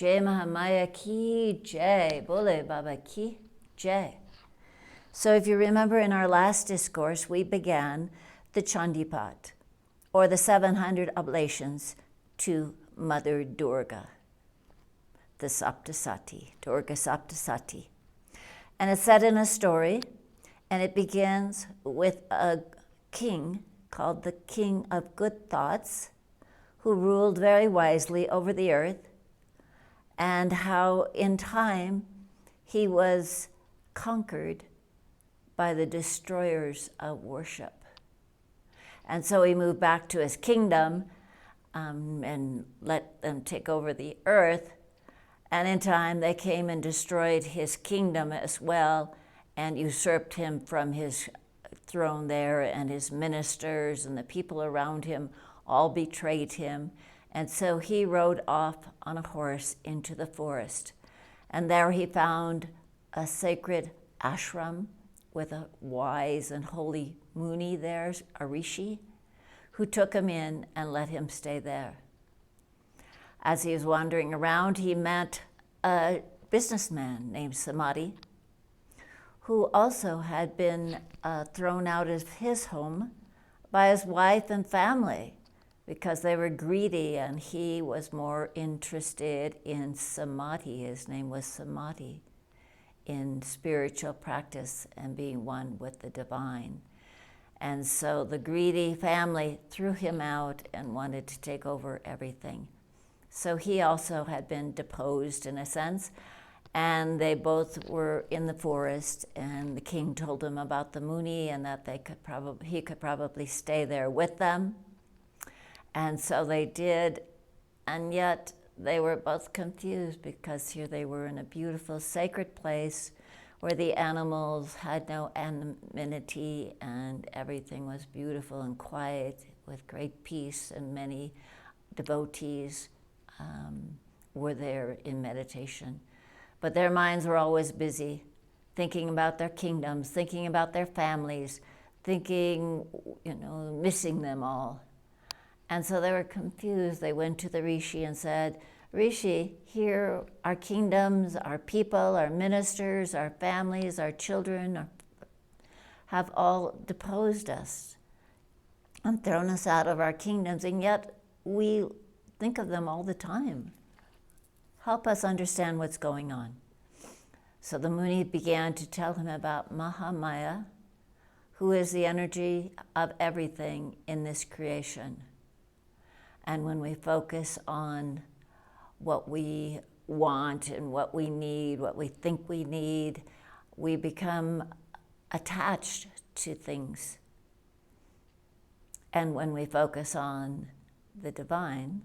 Jai Mahamaya ki jai. Bole Baba ki jai. So if you remember in our last discourse, we began the Chandi Path, or the 700 oblations to Mother Durga, the Saptasati, Durga Saptasati. And it's set in a story, and it begins with a king called the King of Good Thoughts, who ruled very wisely over the earth, and how in time he was conquered by the destroyers of worship. And so he moved back to his kingdom and let them take over the earth. And in time they came and destroyed his kingdom as well and usurped him from his throne there, and his ministers and the people around him all betrayed him. And so he rode off on a horse into the forest. And there he found a sacred ashram with a wise and holy Muni there, a rishi, who took him in and let him stay there. As he was wandering around, he met a businessman named Samadhi, who also had been thrown out of his home by his wife and family because they were greedy, and he was more interested in samadhi. His name was Samadhi, in spiritual practice and being one with the divine. And so the greedy family threw him out and wanted to take over everything. So he also had been deposed in a sense, and they both were in the forest, and the king told him about the Muni and that he could probably stay there with them. And so they did, and yet they were both confused because here they were in a beautiful sacred place where the animals had no anonymity and everything was beautiful and quiet with great peace, and many devotees were there in meditation. But their minds were always busy, thinking about their kingdoms, thinking about their families, thinking, missing them all. And so they were confused. They went to the Rishi and said, Rishi, here our kingdoms, our people, our ministers, our families, our children have all deposed us and thrown us out of our kingdoms, and yet we think of them all the time. Help us understand what's going on. So the Muni began to tell him about Mahamaya, who is the energy of everything in this creation. And when we focus on what we want and what we need, what we think we need, we become attached to things. And when we focus on the divine,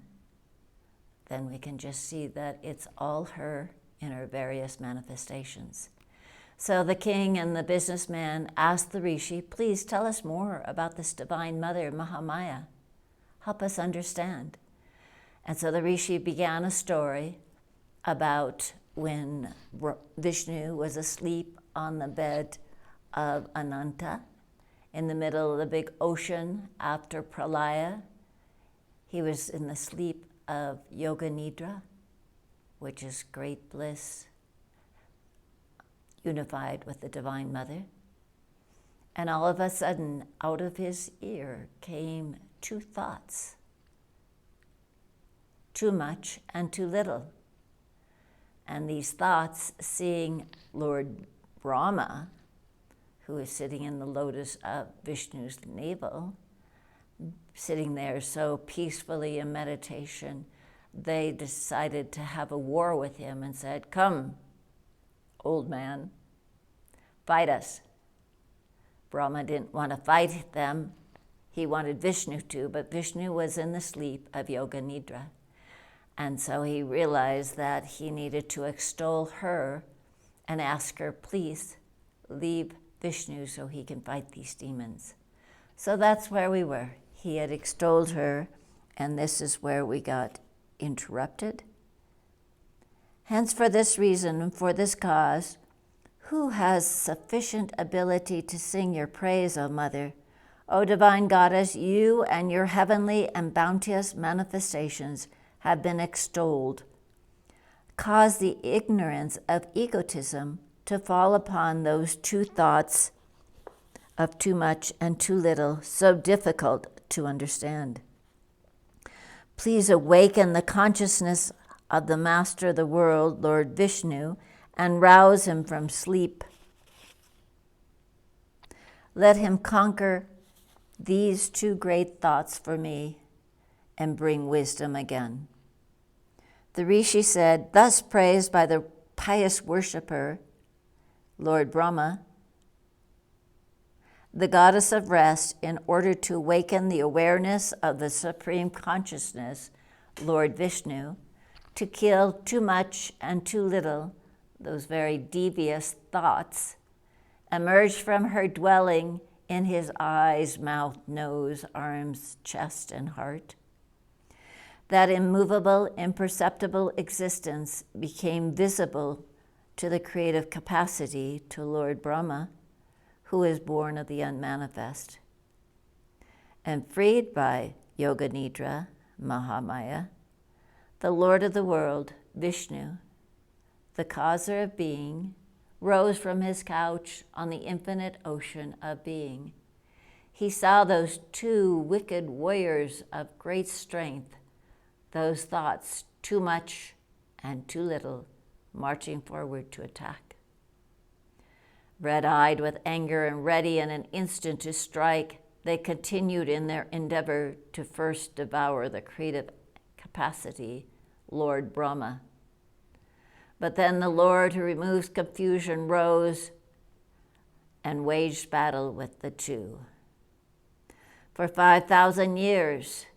then we can just see that it's all her in her various manifestations. So the king and the businessman asked the Rishi, please tell us more about this divine mother, Mahamaya. Help us understand. And so the Rishi began a story about when Vishnu was asleep on the bed of Ananta in the middle of the big ocean after Pralaya. He was in the sleep of Yoga Nidra, which is great bliss, unified with the Divine Mother. And all of a sudden, out of his ear came two thoughts, too much and too little. And these thoughts, seeing Lord Brahma, who is sitting in the lotus of Vishnu's navel, sitting there so peacefully in meditation, they decided to have a war with him and said, come, old man, fight us. Brahma didn't want to fight them. He wanted Vishnu to, but Vishnu was in the sleep of Yoga Nidra. And so he realized that he needed to extol her and ask her, please leave Vishnu so he can fight these demons. So that's where we were. He had extolled her, and this is where we got interrupted. Hence, for this reason and for this cause, who has sufficient ability to sing your praise, O Mother? O divine goddess, you and your heavenly and bounteous manifestations have been extolled. caused the ignorance of egotism to fall upon those two thoughts of too much and too little, so difficult to understand. Please awaken the consciousness of the Master of the world, Lord Vishnu, and rouse him from sleep. Let him conquer these two great thoughts for me and bring wisdom again. The Rishi said, thus praised by the pious worshipper, Lord Brahma, the goddess of rest, in order to awaken the awareness of the supreme consciousness, Lord Vishnu, to kill too much and too little, those very devious thoughts, emerged from her dwelling in his eyes, mouth, nose, arms, chest, and heart. That immovable, imperceptible existence became visible to the creative capacity to Lord Brahma, who is born of the unmanifest. And freed by Yoga Nidra, Mahamaya, the Lord of the world, Vishnu, the causer of being, rose from his couch on the infinite ocean of being. He saw those two wicked warriors of great strength, those thoughts, too much and too little, marching forward to attack. Red-eyed with anger and ready in an instant to strike, they continued in their endeavor to first devour the creative capacity, Lord Brahma. But then the Lord who removes confusion rose and waged battle with the two. For 5,000 years,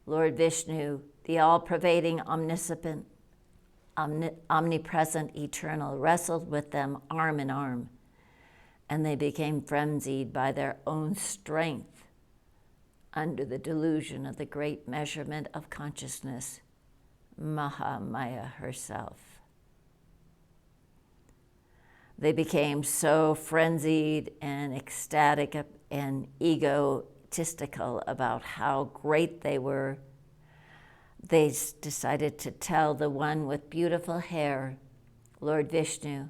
Lord Vishnu, the all-pervading, omniscient, omnipresent, eternal, wrestled with them arm in arm, and they became frenzied by their own strength under the delusion of the great measurement of consciousness, Mahamaya herself. They became so frenzied and ecstatic and egotistical about how great they were, they decided to tell the one with beautiful hair, Lord Vishnu,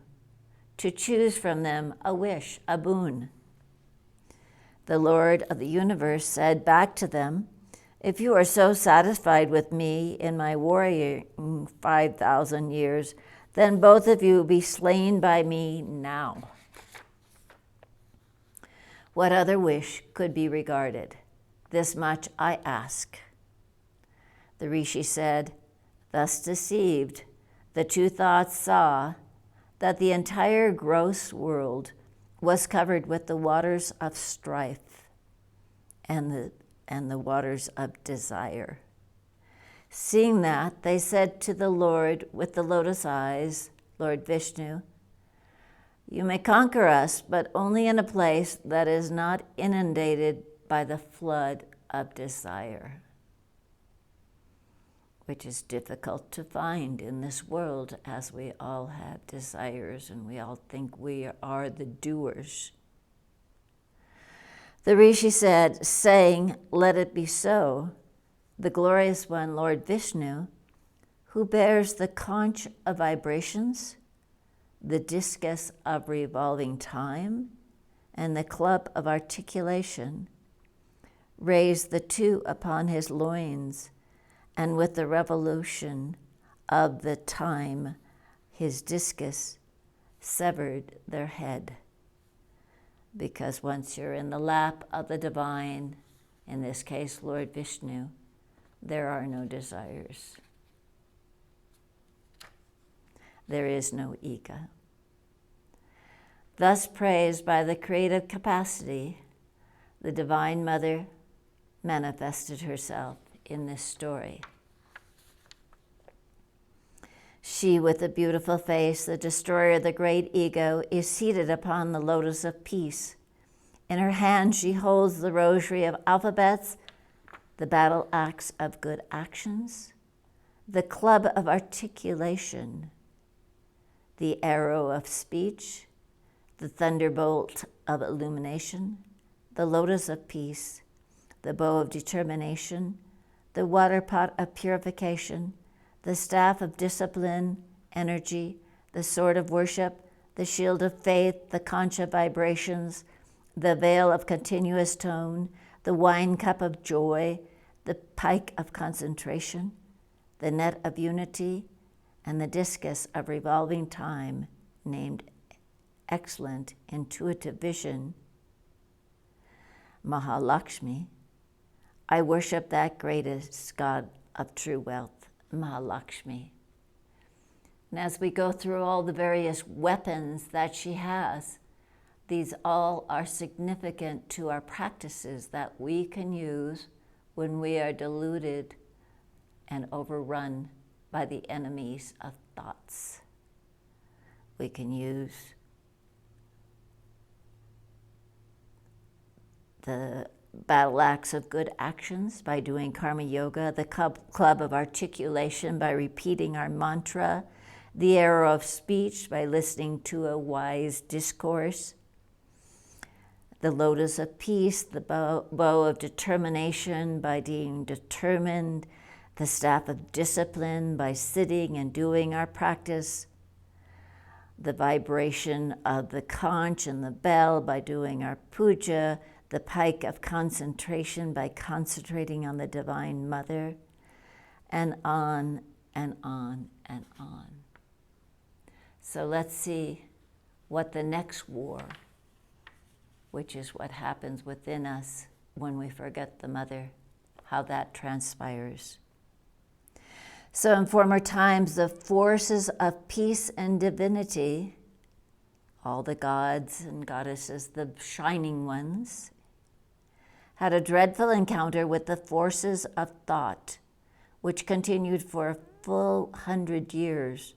to choose from them a wish, a boon. The Lord of the universe said back to them, if you are so satisfied with me in my warring 5,000 years, then both of you be slain by me now. What other wish could be regarded? This much I ask. The Rishi said, thus deceived, the two thoughts saw that the entire gross world was covered with the waters of strife and the waters of desire. Seeing that, they said to the Lord with the lotus eyes, Lord Vishnu, you may conquer us, but only in a place that is not inundated by the flood of desire, which is difficult to find in this world, as we all have desires and we all think we are the doers. The Rishi said, saying, let it be so, the glorious one, Lord Vishnu, who bears the conch of vibrations, the discus of revolving time, and the club of articulation, raised the two upon his loins, and with the revolution of the time, his discus severed their head. Because once you're in the lap of the divine, in this case, Lord Vishnu, there are no desires. There is no ego. Thus praised by the creative capacity, the Divine Mother manifested herself in this story. She, with a beautiful face, the destroyer of the great ego, is seated upon the lotus of peace. In her hand she holds the rosary of alphabets, the battle axe of good actions, the club of articulation, the arrow of speech, the thunderbolt of illumination, the lotus of peace, the bow of determination, the water pot of purification, the staff of discipline, energy, the sword of worship, the shield of faith, the conch of vibrations, the veil of continuous tone, the wine cup of joy, the pike of concentration, the net of unity, and the discus of revolving time, named excellent intuitive vision, Mahalakshmi. I worship that greatest God of true wealth, Mahalakshmi. And as we go through all the various weapons that she has, these all are significant to our practices that we can use when we are deluded and overrun by the enemies of thoughts. We can use the battle axe of good actions by doing karma yoga, the club of articulation by repeating our mantra, the arrow of speech by listening to a wise discourse, the lotus of peace, the bow of determination by being determined, the staff of discipline by sitting and doing our practice, the vibration of the conch and the bell by doing our puja, the pike of concentration by concentrating on the Divine Mother, and on and on and on. So let's see what the next war, which is what happens within us when we forget the Mother, how that transpires. So in former times, the forces of peace and divinity, all the gods and goddesses, the shining ones, had a dreadful encounter with the forces of thought, which continued for a full 100 years.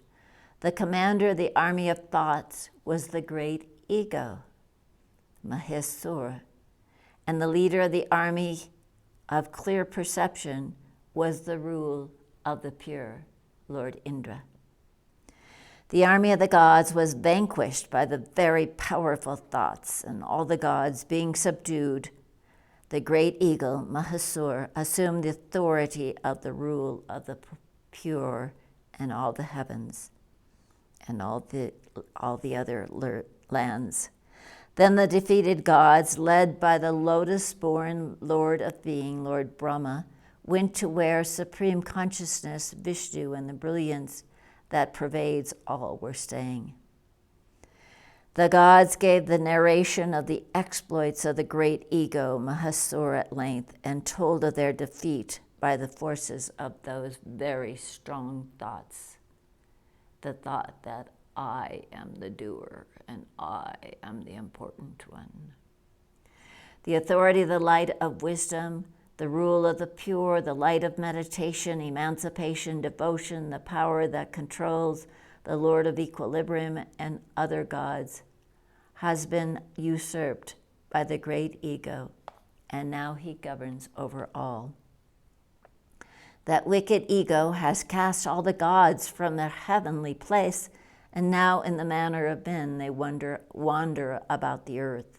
The commander of the army of thoughts was the great ego, Mahesura, and the leader of the army of clear perception was the rule of the pure, Lord Indra. The army of the gods was vanquished by the very powerful thoughts, and all the gods being subdued, the great eagle, Mahesura, assumed the authority of the rule of the pure and all the heavens and all the other lands. Then the defeated gods, led by the lotus-born Lord of Being, Lord Brahma, went to where supreme consciousness, Vishnu, and the brilliance that pervades all were staying. The gods gave the narration of the exploits of the great ego, Mahesura, at length, and told of their defeat by the forces of those very strong thoughts. The thought that I am the doer and I am the important one. The authority of the light of wisdom, the rule of the pure, the light of meditation, emancipation, devotion, the power that controls, the Lord of equilibrium, and other gods, has been usurped by the great ego, and now he governs over all. That wicked ego has cast all the gods from their heavenly place, and now in the manner of men they wander about the earth.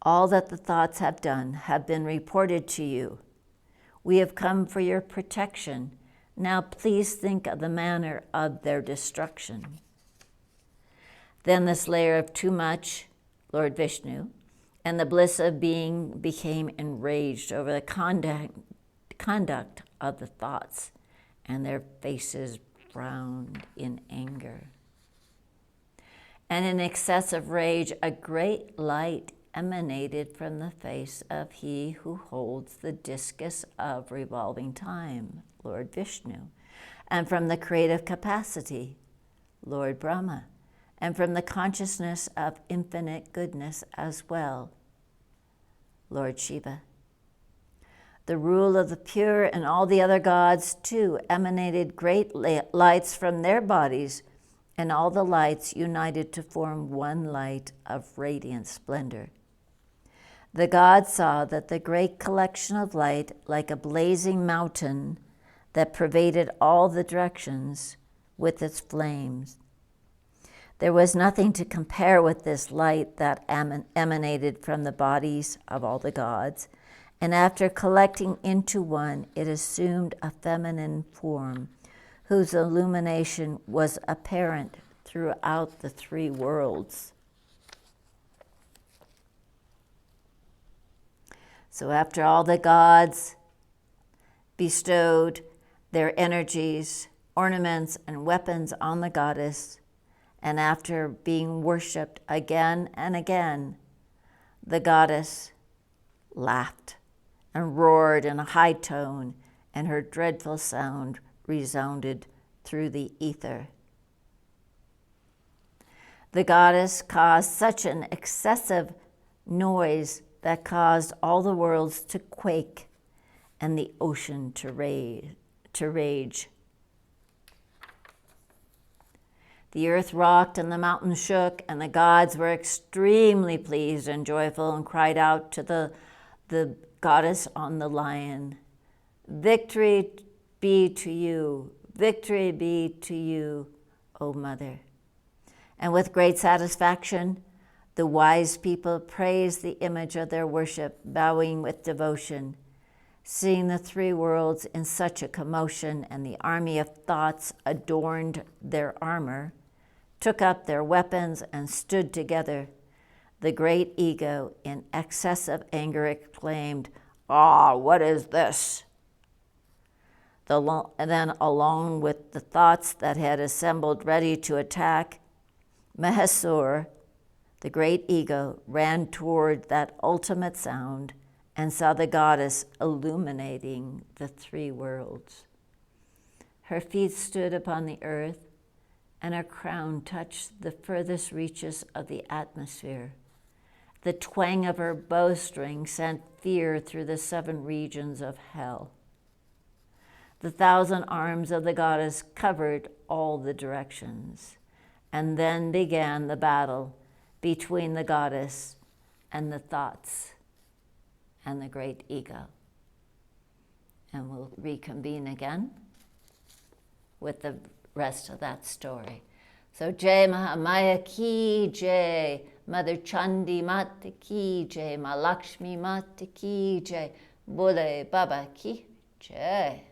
All that the thoughts have done have been reported to you. We have come for your protection. Now please think of the manner of their destruction. Then the slayer of too much, Lord Vishnu, and the bliss of being became enraged over the conduct of the thoughts, and their faces frowned in anger. And in excessive rage, a great light emanated from the face of he who holds the discus of revolving time, Lord Vishnu, and from the creative capacity, Lord Brahma, and from the consciousness of infinite goodness as well, Lord Shiva. The rule of the pure and all the other gods, too, emanated great lights from their bodies, and all the lights united to form one light of radiant splendor. The gods saw that the great collection of light, like a blazing mountain that pervaded all the directions with its flames. There was nothing to compare with this light that emanated from the bodies of all the gods, and after collecting into one, it assumed a feminine form, whose illumination was apparent throughout the three worlds. So after all the gods bestowed their energies, ornaments, and weapons on the goddess, and after being worshipped again and again, the goddess laughed and roared in a high tone, and her dreadful sound resounded through the ether. The goddess caused such an excessive noise that caused all the worlds to quake and the ocean to rage. The earth rocked and the mountains shook, and the gods were extremely pleased and joyful and cried out to the goddess on the lion, "Victory be to you, victory be to you, O Mother." And with great satisfaction, the wise people praised the image of their worship, bowing with devotion, seeing the three worlds in such a commotion, and the army of thoughts adorned their armor, took up their weapons, and stood together. The great ego, in excessive anger, exclaimed, "Ah, what is this?" And then, along with the thoughts that had assembled ready to attack, Mahesur, the great ego, ran toward that ultimate sound and saw the goddess illuminating the three worlds. Her feet stood upon the earth, and her crown touched the furthest reaches of the atmosphere. The twang of her bowstring sent fear through the 7 regions of hell. The 1,000 arms of the goddess covered all the directions, and then began the battle between the goddess and the thoughts and the great ego. And we'll reconvene again with the rest of that story. So Jai Mahamaya ki Jai, Mother Chandi Mata ki Jai, Ma Lakshmi Mata ki Jai, Bole Baba ki Jai.